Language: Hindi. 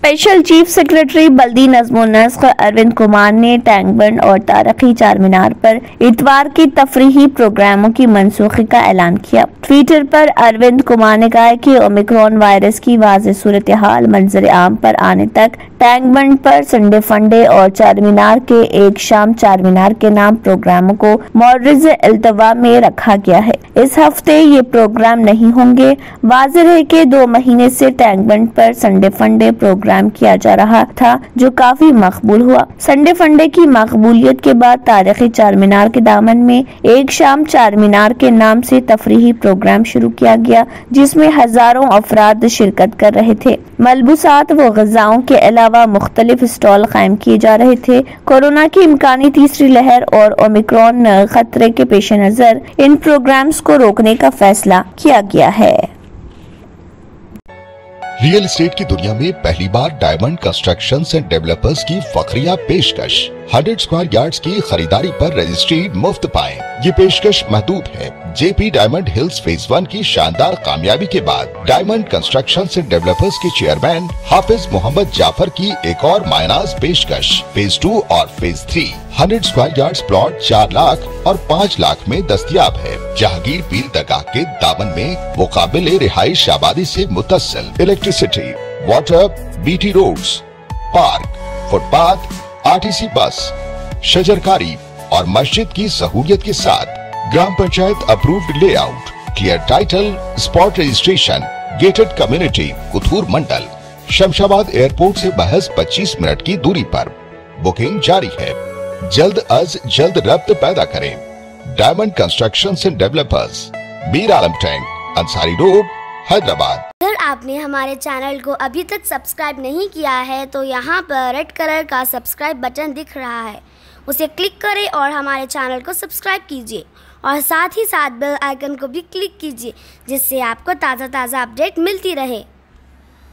स्पेशल चीफ सेक्रेटरी बल्दी नज़्म-ओ-नस्क अरविंद कुमार ने टैंक बंड और तारीखी चार मीनार पर इतवार की तफरीही प्रोग्रामों की मनसूखी का ऐलान किया। ट्विटर पर अरविंद कुमार ने कहा कि ओमिक्रॉन वायरस की वाज़ेह सूरत हाल मंजर आम पर आने तक टैंक बंड पर संडे फंडे और चार मीनार के एक शाम चार मीनार के नाम प्रोग्रामों को मौरज़ इल्तवा में रखा गया है। इस हफ्ते ये प्रोग्राम नहीं होंगे। वाज़ेह है कि 2 महीने से टैंक बंड पर संडे फंडे प्रोग्राम किया जा रहा था, जो काफी मकबूल हुआ। संडे फंडे की मकबूलियत के बाद तारीखी चार मीनार के दामन में एक शाम चार मीनार के नाम से तफरीही प्रोग्राम शुरू किया गया, जिसमें हजारों अफराद शिरकत कर रहे थे। मलबूसात व ग़िज़ाओं के अलावा मुख्तलिफ स्टॉल कायम किए जा रहे थे। कोरोना की इम्कानी तीसरी लहर और ओमिक्रॉन खतरे के पेश नजर इन प्रोग्राम्स को रोकने का फैसला किया गया है। रियल एस्टेट की दुनिया में पहली बार डायमंड कंस्ट्रक्शंस एंड डेवलपर्स की फखरिया पेशकश 100 स्क्वायर यार्ड्स की खरीदारी पर रजिस्ट्री मुफ्त पाएं। ये पेशकश महदूद है। जेपी डायमंड हिल्स फेज 1 की शानदार कामयाबी के बाद डायमंड कंस्ट्रक्शंस एंड डेवलपर्स के चेयरमैन हाफिज मोहम्मद जाफर की एक और मायनाज पेशकश फेज 2 और phase 3 100 square yards plot 4 lakh और 5 लाख में दस्तयाब है। जहांगीर पीर दरगाह के दामन में वो काबिल रिहाइश आबादी से मुत्तसिल electricity, water, BT roads, park, footpath, RTC bus, शजरकारी और मस्जिद की सहूलियत के साथ gram panchayat approved layout, clear title, spot registration, gated community, Kothur mandal, Shamshabad airport से महज 25 मिनट की दूरी पर। बुकिंग जारी है। जल्द अज जल्द रब्त पैदा करें। Diamond constructions and developers, Mir Alam tank, Ansari road, Hyderabad. अगर आपने हमारे चैनल को अभी तक सब्सक्राइब नहीं किया है तो यहाँ पर रेड कलर का सब्सक्राइब बटन दिख रहा है, उसे क्लिक करें और हमारे चैनल को सब्सक्राइब कीजिए और साथ ही साथ बेल आइकन को भी क्लिक कीजिए, जिससे आपको ताज़ा अपडेट मिलती रहे।